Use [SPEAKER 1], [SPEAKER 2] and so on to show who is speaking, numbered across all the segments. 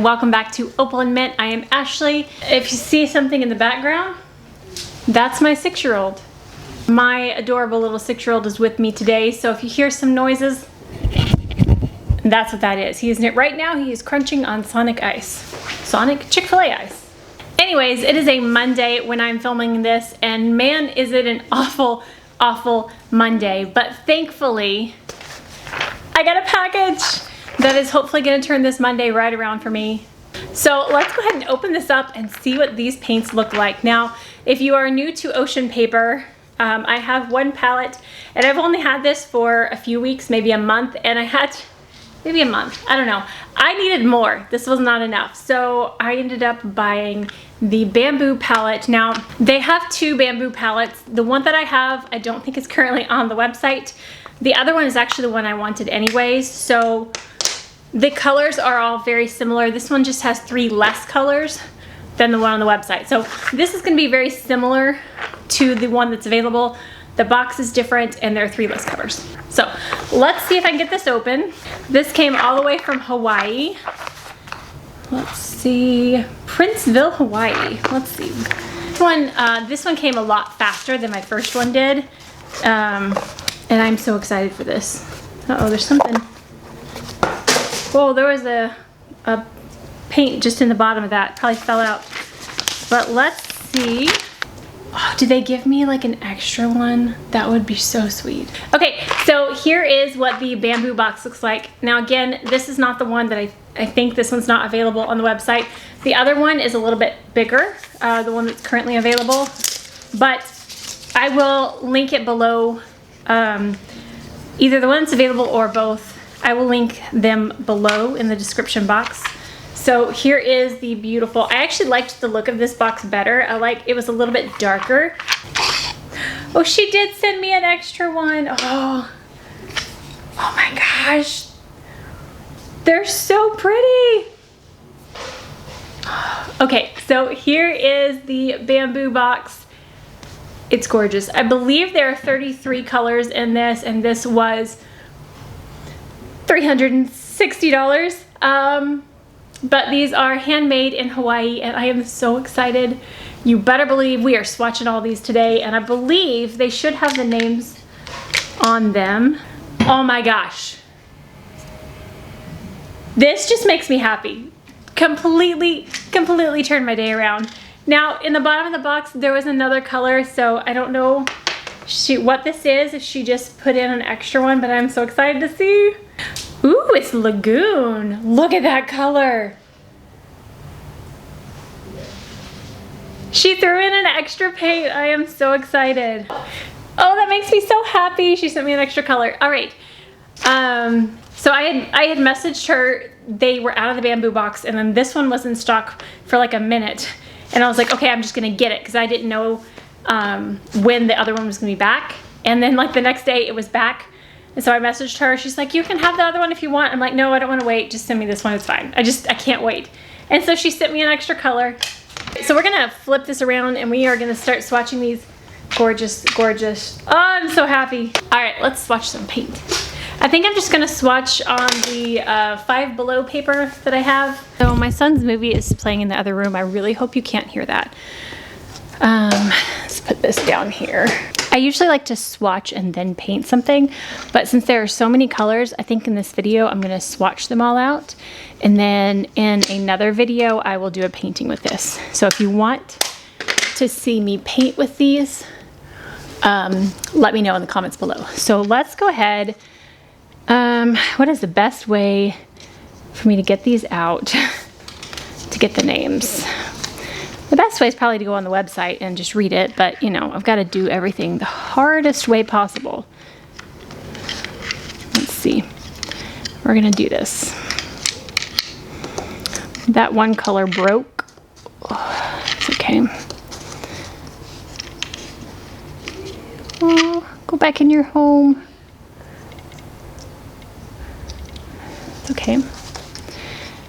[SPEAKER 1] and welcome back to Opal&Mint. I am Ashley. If you see something in the background, that's my 6-year-old. My adorable little 6-year-old is with me today, so if you hear some noises, that's what that is. He is right now, he is crunching on Sonic ice. Sonic Chick-fil-A ice. Anyways, it is a Monday when I'm filming this, and man, is it an awful, awful Monday. But thankfully, I got a package that is hopefully going to turn this Monday right around for me. So let's go ahead and open this up and see what these paints look like. Now, if you are new to ocean paper, I have one palette, and I've only had this for a few weeks, maybe a month, and I had maybe a month, I don't know. I needed more. This was not enough. So I ended up buying the bamboo palette. Now, they have 2 bamboo palettes. The one that I have, I don't think is currently on the website. The other one is actually the one I wanted anyways. So the colors are all very similar. This one just has 3 less colors than the one on the website. So this is gonna be very similar to the one that's available. The box is different and there are 3 less colors. So let's see if I can get this open. This came all the way from Hawaii. Let's see, Princeville, Hawaii. Let's see. This one came a lot faster than my first one did. And I'm so excited for this. Uh-oh, there's something. Whoa, there was a paint just in the bottom of that. Probably fell out. But let's see. Oh, did they give me like an extra one? That would be so sweet. Okay, so here is what the bamboo box looks like. Now again, this is not the one that I think this one's not available on the website. The other one is a little bit bigger, the one that's currently available. But I will link it below, either the one that's available or both. I will link them below in the description box. So here is the beautiful, I actually liked the look of this box better. It was a little bit darker. Oh, she did send me an extra one. Oh my gosh. They're so pretty. Okay, so here is the bamboo box. It's gorgeous. I believe there are 33 colors in this, and this was $360. But these are handmade in Hawaii, and I am so excited. You better believe we are swatching all these today, and I believe they should have the names on them. Oh my gosh. This just makes me happy. Completely turned my day around. Now, in the bottom of the box, there was another color, so I don't know what this is, if she just put in an extra one, but I'm so excited to see. Ooh, it's Lagoon. Look at that color. She threw in an extra paint. I am so excited. Oh, that makes me so happy. She sent me an extra color. All right. So I had messaged her. They were out of the bamboo box, and then this one was in stock for like a minute. And I was like, okay, I'm just gonna get it, because I didn't know when the other one was gonna be back. And then like the next day it was back. And so I messaged her. She's like, you can have the other one if you want. I'm like, no, I don't want to wait. Just send me this one. It's fine. I can't wait. And so she sent me an extra color. So we're going to flip this around, and we are going to start swatching these. Gorgeous, gorgeous. Oh, I'm so happy. All right, let's swatch some paint. I think I'm just going to swatch on the 5 Below paper that I have. So my son's movie is playing in the other room. I really hope you can't hear that. Let's put this down here. I usually like to swatch and then paint something, but since there are so many colors, I think in this video I'm going to swatch them all out, and then in another video I will do a painting with this. So if you want to see me paint with these, let me know in the comments below. So let's go ahead. What is the best way for me to get these out to get the names? The best way is probably to go on the website and just read it, but you know, I've got to do everything the hardest way possible. Let's see. We're gonna do this. That one color broke. Oh, it's okay. Oh, go back in your home. It's okay.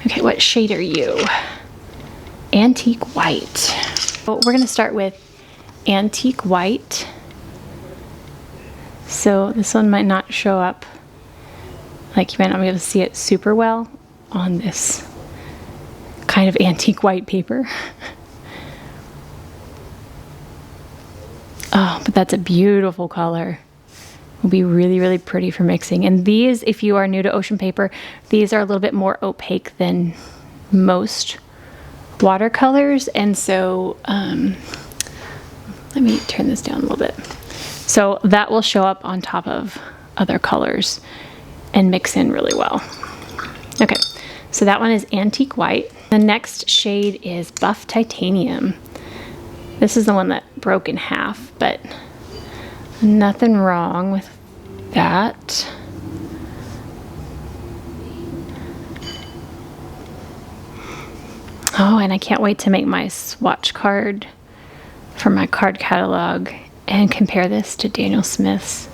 [SPEAKER 1] Okay, what shade are you? Antique White. So we're gonna start with Antique White. So this one might not show up, like you might not be able to see it super well on this kind of antique white paper. Oh, but that's a beautiful color. Will be really, really pretty for mixing. And these, if you are new to ocean paper, these are a little bit more opaque than most watercolors. And so, let me turn this down a little bit. So that will show up on top of other colors and mix in really well. Okay, so that one is Antique White. The next shade is Buff Titanium. This is the one that broke in half, but nothing wrong with that. Oh, and I can't wait to make my swatch card for my card catalog and compare this to Daniel Smith's.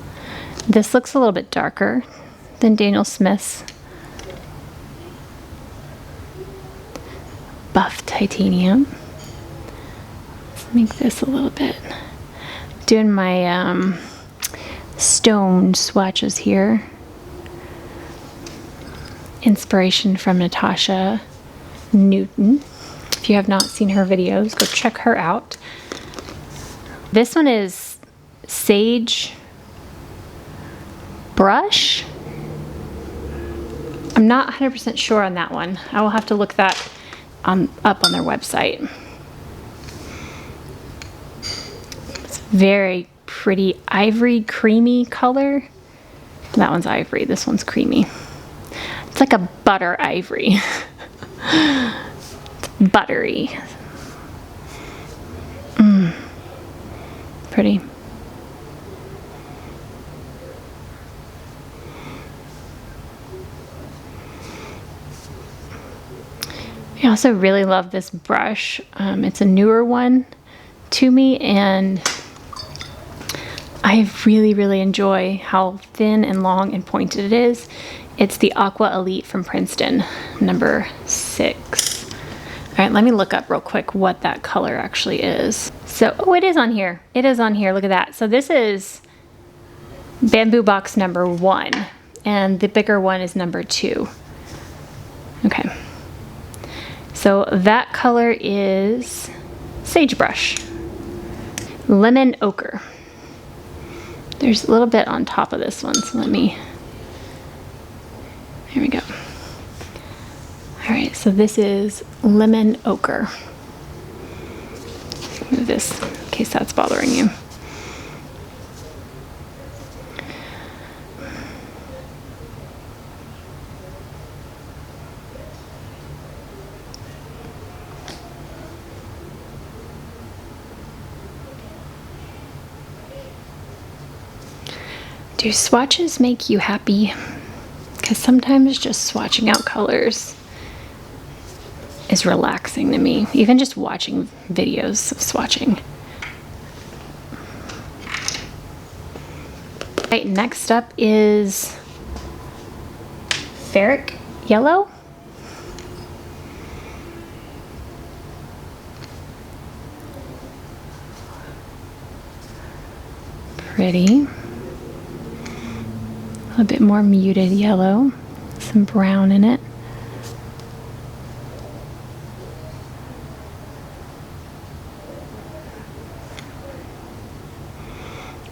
[SPEAKER 1] This looks a little bit darker than Daniel Smith's Buff Titanium. Let's make this a little bit. Doing my stone swatches here. Inspiration from Natasha Newton. If you have not seen her videos, go check her out. This one is Sage Brush. I'm not 100% sure on that one. I will have to look that up on their website. It's very pretty ivory creamy color. That one's ivory, this one's creamy. It's like a butter ivory. It's buttery. Pretty. I also really love this brush. It's a newer one to me, and I really, really enjoy how thin and long and pointed it is. It's the Aqua Elite from Princeton, number 6. All right, let me look up real quick what that color actually is. So, oh, it is on here. It is on here, look at that. So this is Bamboo Box number 1, and the bigger one is number 2. Okay. So that color is Sagebrush. Lemon Ochre. There's a little bit on top of this one, so here we go. All right, so this is Lemon Ochre. Move this in case that's bothering you. Do swatches make you happy? Because sometimes just swatching out colors is relaxing to me. Even just watching videos of swatching. Right, next up is Ferric Yellow. Pretty. A bit more muted yellow, some brown in it.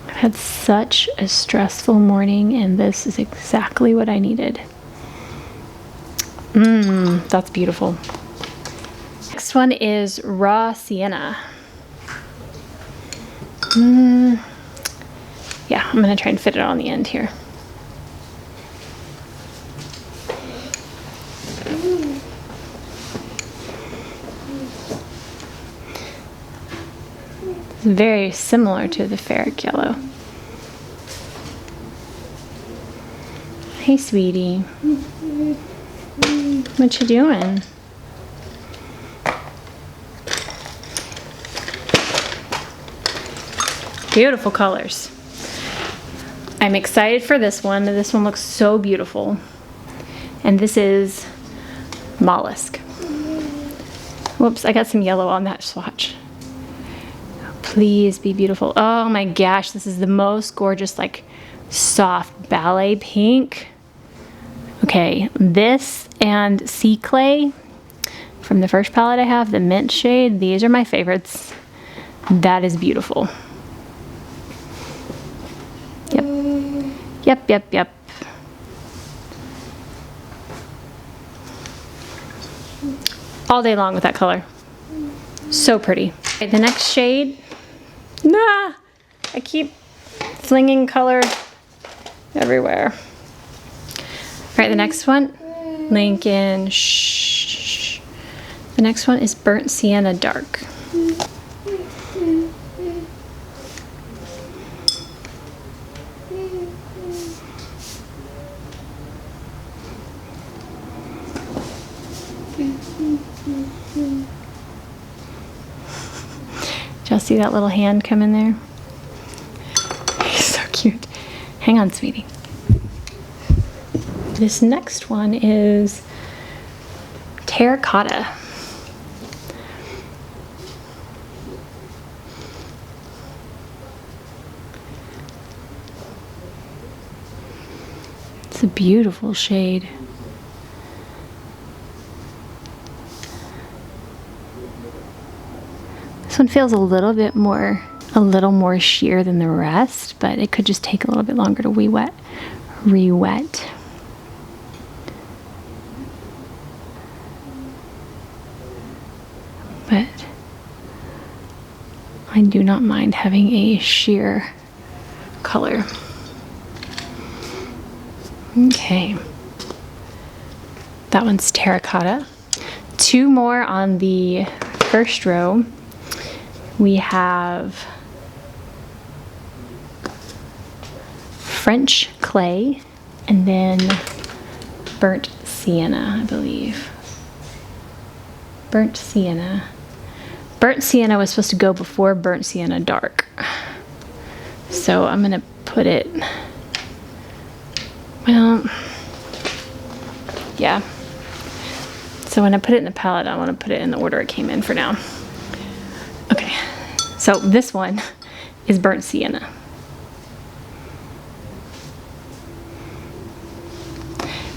[SPEAKER 1] I've had such a stressful morning, and this is exactly what I needed. That's beautiful. Next one is Raw Sienna. Yeah, I'm gonna try and fit it on the end here. Very similar to the Ferric Yellow. Hey, sweetie. What you doing? Beautiful colors. I'm excited for this one. This one looks so beautiful. And this is Mollusk. Whoops, I got some yellow on that swatch. Please be beautiful. Oh my gosh, this is the most gorgeous, like, soft ballet pink. Okay, this and Sea Clay from the first palette I have, the mint shade. These are my favorites. That is beautiful. Yep. All day long with that color. So pretty. Okay, the next shade. Nah! I keep flinging color everywhere. Alright, the next one. Lincoln. Shh. The next one is Burnt Sienna Dark. Did y'all see that little hand come in there? He's so cute. Hang on, sweetie. This next one is Terracotta. It's a beautiful shade. This one feels a little more sheer than the rest, but it could just take a little bit longer to re-wet. But I do not mind having a sheer color. Okay. That one's Terracotta. Two more on the first row. We have French Clay and then Burnt Sienna, I believe. Burnt Sienna. Burnt Sienna was supposed to go before Burnt Sienna Dark. So I'm gonna put it, well, yeah. So when I put it in the palette, I want to put it in the order it came in for now. Okay, so this one is Burnt Sienna.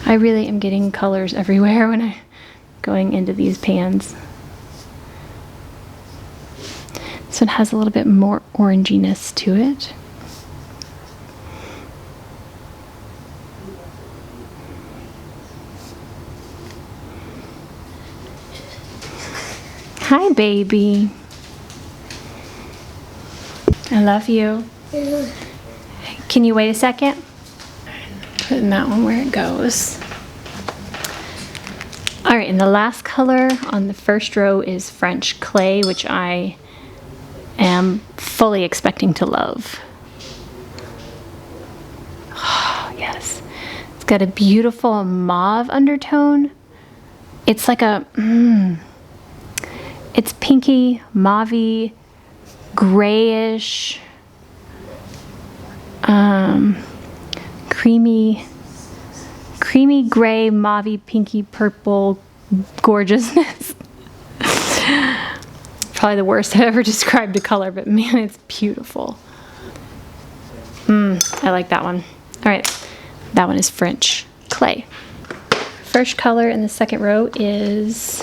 [SPEAKER 1] I really am getting colors everywhere when I'm going into these pans. This one has a little bit more oranginess to it. Hi, baby. I love you. Can you wait a second? Putting that one where it goes. All right, and the last color on the first row is French Clay, which I am fully expecting to love. Oh, yes. It's got a beautiful mauve undertone. It's like a, it's pinky, mauvey, grayish, creamy gray, mauvey, pinky, purple gorgeousness. Probably the worst I've ever described a color, but man, it's beautiful. I like that one. All right, that one is French Clay. First color in the second row is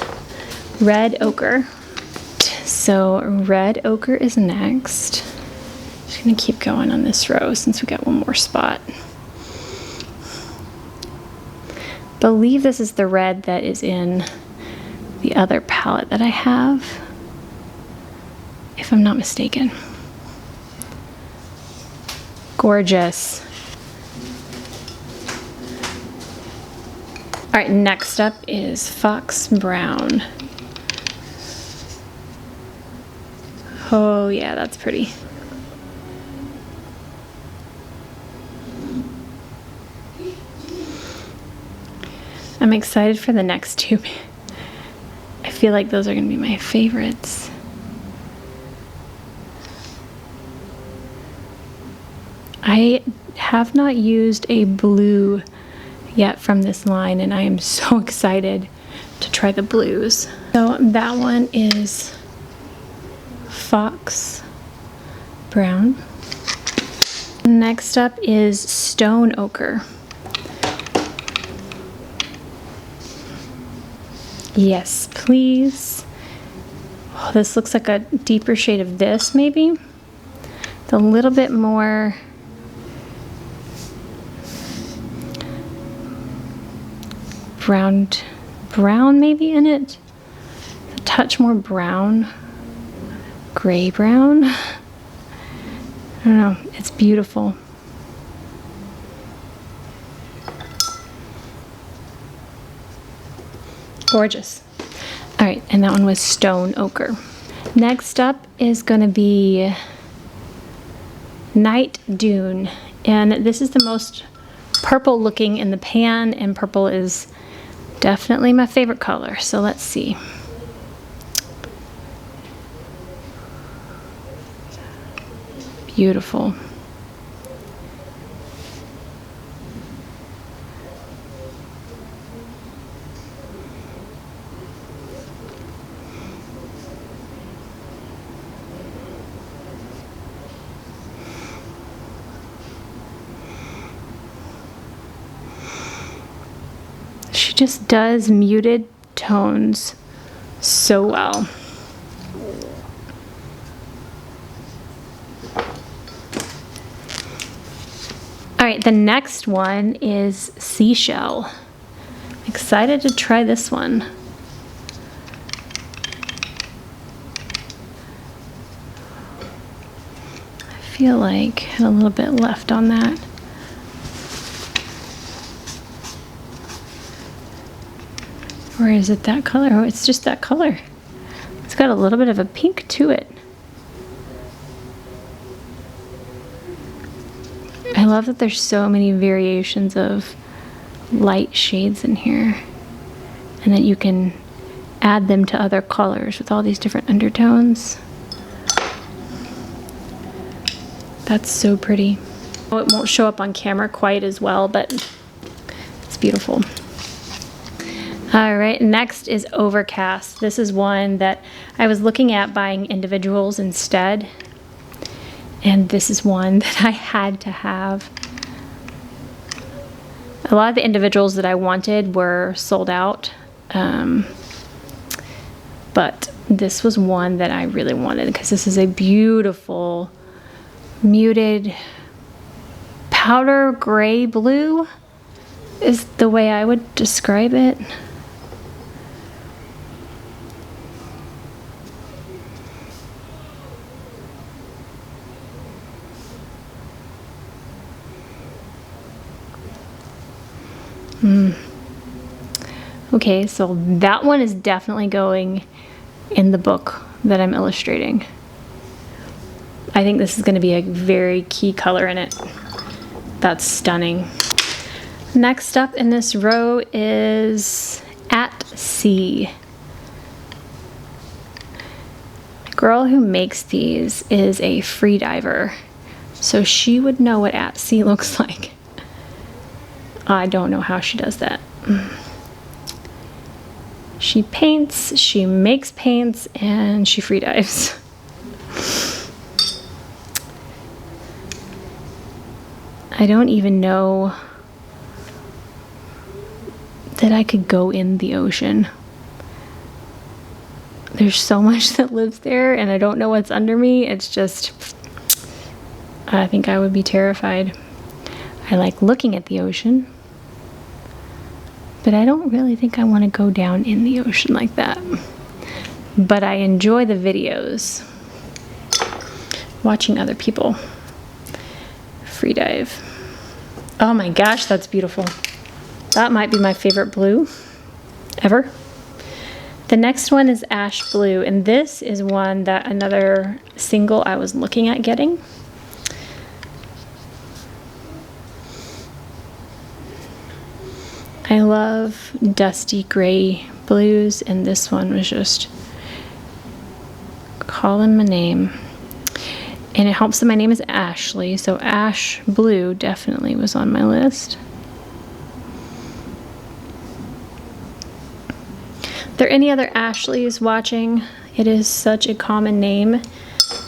[SPEAKER 1] Red Ochre. So Red Ochre is next. Just gonna keep going on this row since we got one more spot. Believe this is the red that is in the other palette that I have, if I'm not mistaken. Gorgeous. All right, next up is Fox Brown. Oh yeah, that's pretty. I'm excited for the next two. I feel like those are gonna be my favorites. I have not used a blue yet from this line, and I am so excited to try the blues. So that one is Fox Brown. Next up is Stone Ochre. Yes, please. Oh, this looks like a deeper shade of this, maybe. It's a little bit more brown maybe in it. A touch more brown, gray brown. I don't know, it's beautiful. Gorgeous. All right, and that one was Stone Ochre. Next up is gonna be Night Dune, and this is the most purple looking in the pan, and purple is definitely my favorite color, so let's see. Beautiful. She just does muted tones so well. All right, the next one is Seashell. Excited to try this one. I feel like I had a little bit left on that. Or is it that color? Oh, it's just that color. It's got a little bit of a pink to it. I love that there's so many variations of light shades in here, and that you can add them to other colors with all these different undertones. That's so pretty. Oh, it won't show up on camera quite as well, but it's beautiful. All right, next is Overcast. This is one that I was looking at buying individuals instead. And this is one that I had to have. A lot of the individuals that I wanted were sold out. But this was one that I really wanted because this is a beautiful muted powder gray blue is the way I would describe it. Okay, so that one is definitely going in the book that I'm illustrating. I think this is going to be a very key color in it. That's stunning. Next up in this row is At Sea. The girl who makes these is a free diver, so she would know what At Sea looks like. I don't know how she does that. She paints, she makes paints, and she free dives. I don't even know that I could go in the ocean. There's so much that lives there, and I don't know what's under me. It's just, I think I would be terrified. I like looking at the ocean, but I don't really think I want to go down in the ocean like that. But I enjoy the videos, watching other people free dive. Oh my gosh, that's beautiful. That might be my favorite blue ever. The next one is Ash Blue, and this is one that another single I was looking at getting. I love dusty gray blues, and this one was just calling my name. And it helps that my name is Ashley, so Ash Blue definitely was on my list. If there are any other Ashleys watching, it is such a common name,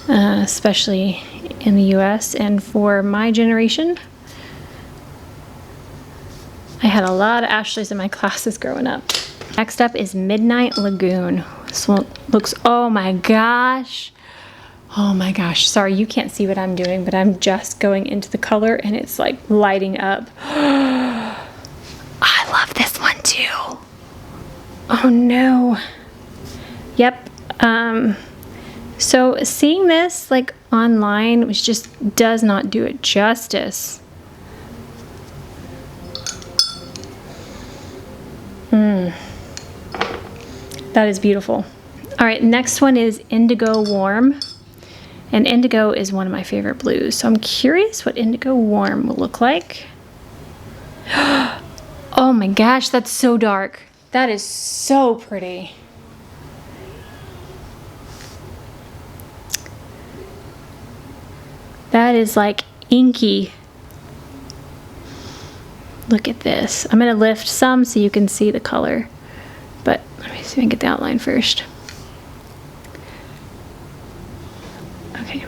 [SPEAKER 1] especially in the US, and for my generation, I had a lot of Ashleys in my classes growing up. Next up is Midnight Lagoon. This one looks, oh my gosh. Oh my gosh, sorry you can't see what I'm doing, but I'm just going into the color and it's like lighting up. I love this one too. Oh no. Yep. So seeing this like online, which just does not do it justice. That is beautiful. All right, next one is Indigo Warm. And indigo is one of my favorite blues. So I'm curious what Indigo Warm will look like. Oh my gosh, that's so dark. That is so pretty. That is like inky. Look at this. I'm gonna lift some so you can see the color. But let me see if I can get the outline first. Okay.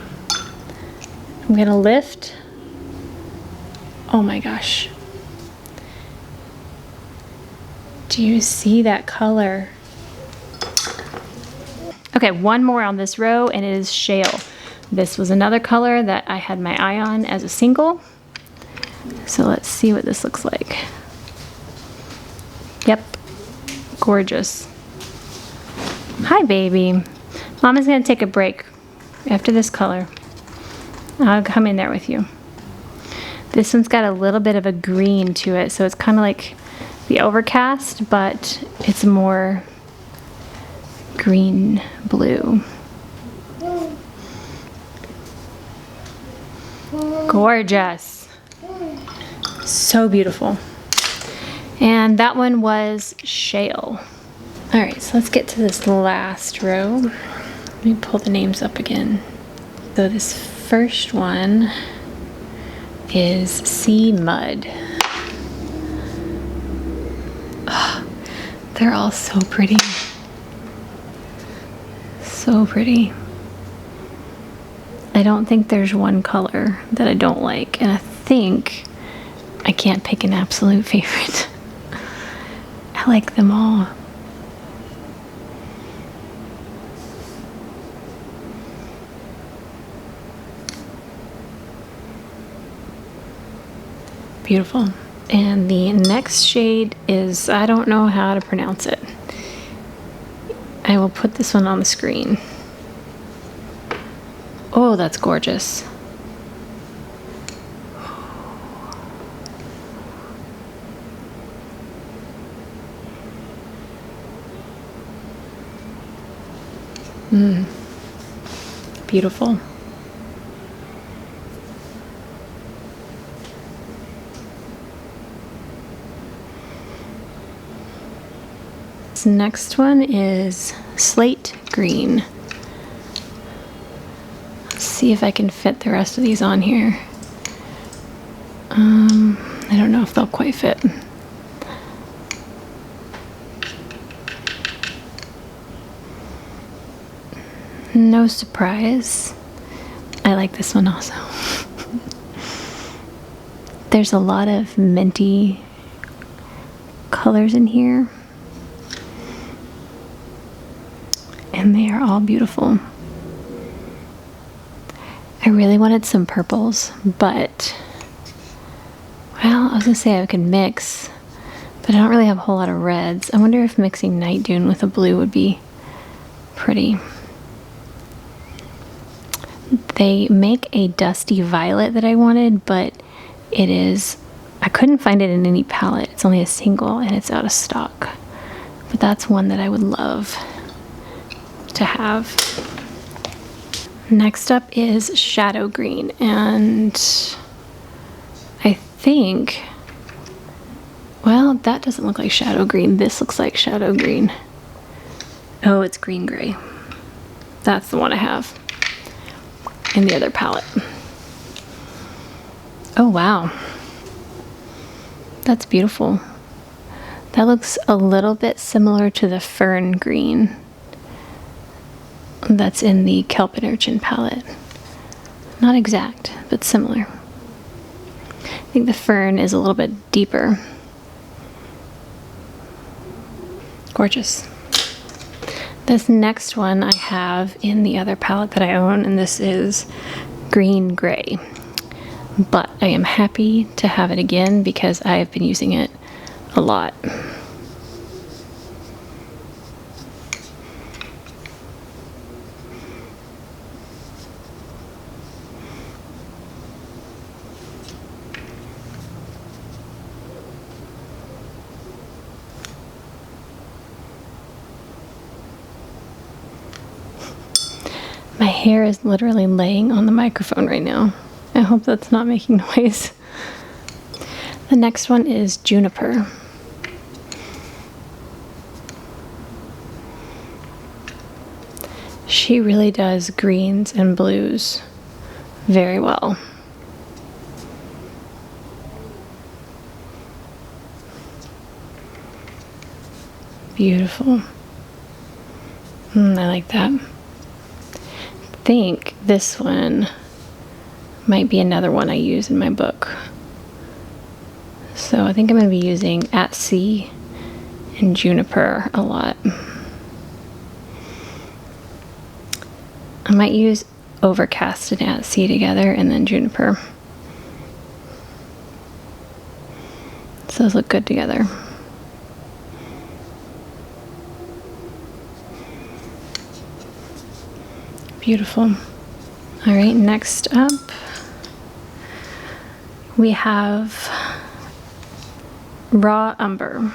[SPEAKER 1] I'm gonna lift. Oh my gosh. Do you see that color? Okay, one more on this row and it is Shale. This was another color that I had my eye on as a single. So let's see what this looks like. Yep, gorgeous. Hi baby. Mama's gonna take a break after this color. I'll come in there with you. This one's got a little bit of a green to it, so it's kind of like the Overcast, but it's more green blue. Gorgeous. So beautiful. And that one was Shale. All right, so let's get to this last row. Let me pull the names up again. So this first one is Sea Mud. Oh, they're all so pretty. So pretty. I don't think there's one color that I don't like, and I think I can't pick an absolute favorite. I like them all. Beautiful. And the next shade is, I don't know how to pronounce it. I will put this one on the screen. Oh, that's gorgeous. Beautiful. This next one is Slate Green. Let's see if I can fit the rest of these on here. I don't know if they'll quite fit. No surprise. I like this one also. There's a lot of minty colors in here. And they are all beautiful. I really wanted some purples, but, well, I was gonna say I could mix, but I don't really have a whole lot of reds. I wonder if mixing Night Dune with a blue would be pretty. They make a dusty violet that I wanted, but it is, I couldn't find it in any palette. It's only a single and it's out of stock. But that's one that I would love to have. Next up is Shadow Green, and I think, well, that doesn't look like Shadow Green. This looks like Shadow Green. Oh, it's Green Gray. That's the one I have in the other palette. Oh wow, that's beautiful. That looks a little bit similar to the Fern Green that's in the Kelp and Urchin palette. Not exact, but similar. I think the Fern is a little bit deeper. Gorgeous. This next one I have in the other palette that I own, and this is green gray. But I am happy to have it again because I have been using it a lot. My hair is literally laying on the microphone right now. I hope that's not making noise. The next one is Juniper. She really does greens and blues very well. Beautiful. I like that. I think this one might be another one I use in my book. So I think I'm going to be using At Sea and Juniper a lot. I might use Overcast and At Sea together and then Juniper. So those look good together. Beautiful. All right, next up we have Raw Umber.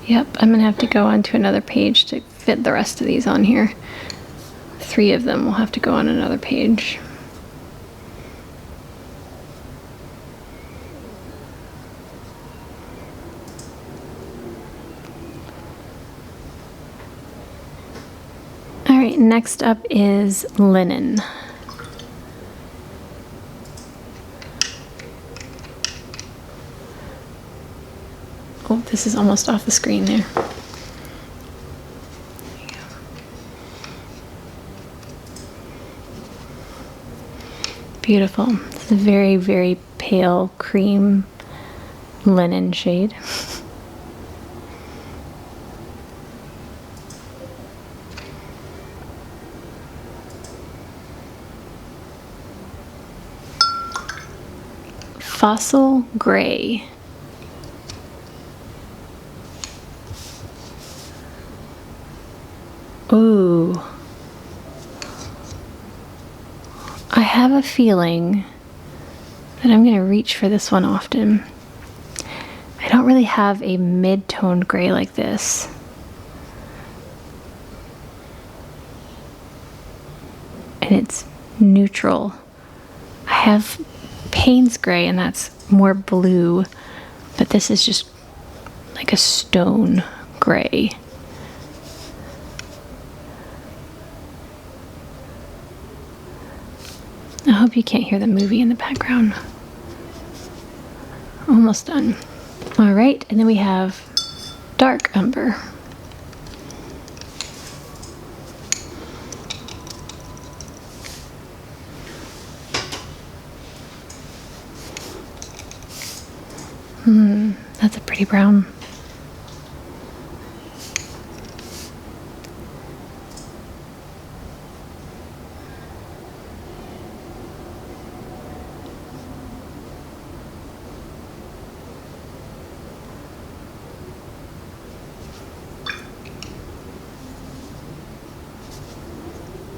[SPEAKER 1] Yep, I'm gonna have to go onto another page to fit the rest of these on here. 3 of them will have to go on another page. Alright, next up is Linen. Oh, this is almost off the screen there. Beautiful. It's a very, very pale cream linen shade. Fossil Gray. Ooh. I have a feeling that I'm going to reach for this one often. I don't really have a mid-toned gray like this. And it's neutral. I have Payne's Gray, and that's more blue, but this is just like a stone gray. I hope you can't hear the movie in the background. Almost done. All right, and then we have Dark Umber. That's a pretty brown.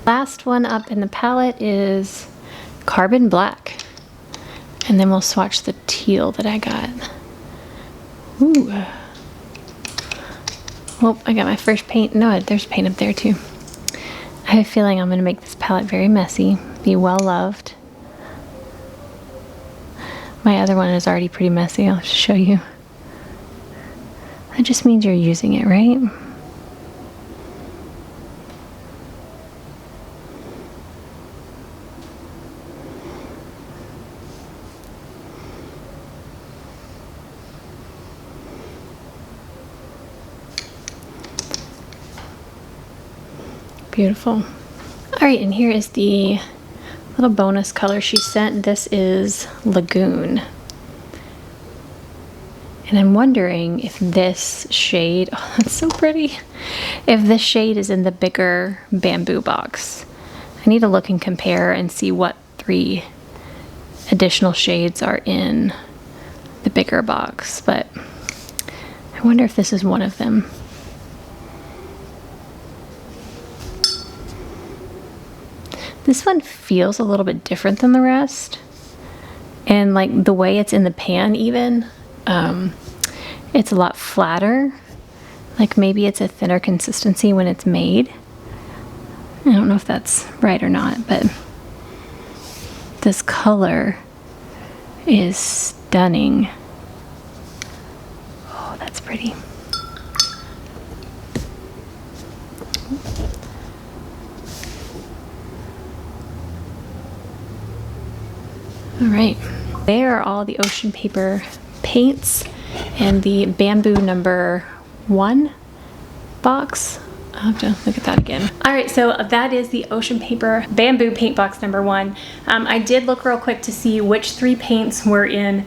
[SPEAKER 1] Last one up in the palette is Carbon Black. And then we'll swatch the teal that I got. Ooh. Oh, I got my first paint. No, there's paint up there too. I have a feeling I'm going to make this palette very messy, be well loved. My other one is already pretty messy. I'll just show you. That just means you're using it, right? Beautiful. All right, and here is the little bonus color she sent. This is Lagoon. And I'm wondering if this shade, oh, that's so pretty, if this shade is in the bigger bamboo box. I need to look and compare and see what 3 additional shades are in the bigger box, but I wonder if this is one of them. This one feels a little bit different than the rest, and like the way it's in the pan even, it's a lot flatter. Like maybe it's a thinner consistency when it's made. I don't know if that's right or not, but this color is stunning. Oh, that's pretty. All right, there are all the ocean paper paints and the bamboo #1 box. I'll have to look at that again. All right, so that is the ocean paper bamboo paint box #1. I did look real quick to see which 3 paints were in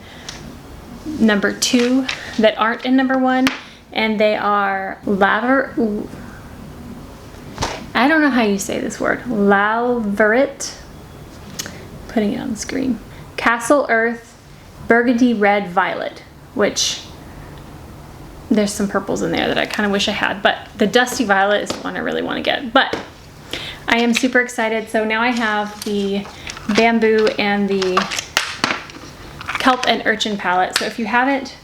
[SPEAKER 1] #2 that aren't in #1, and they are I don't know how you say this word, Lavish, putting it on the screen, Castle Earth, Burgundy Red Violet, which there's some purples in there that I kind of wish I had, but the Dusty Violet is the one I really want to get. But I am super excited. So now I have the bamboo and the kelp and urchin palette. So if you haven't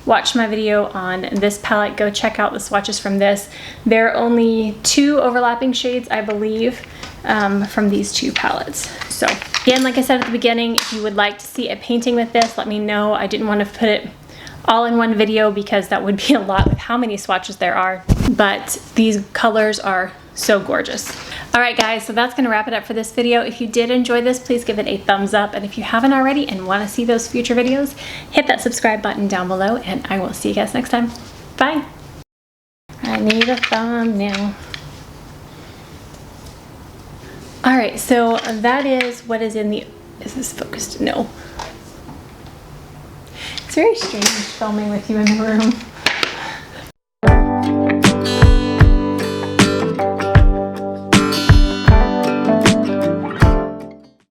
[SPEAKER 1] watched my video on this palette, go check out the swatches from this. There are only 2 overlapping shades, I believe, from these 2 palettes. So again, like I said at the beginning, if you would like to see a painting with this, let me know. I didn't want to put it all in one video because that would be a lot with how many swatches there are, but these colors are so gorgeous. All right guys, so that's gonna wrap it up for this video. If you did enjoy this, please give it a thumbs up, and if you haven't already and want to see those future videos, hit that subscribe button down below, and I will see you guys next time. Bye. I need a thumbnail. All right, so that is what is in the, is this focused? No. It's very strange filming with you in the room.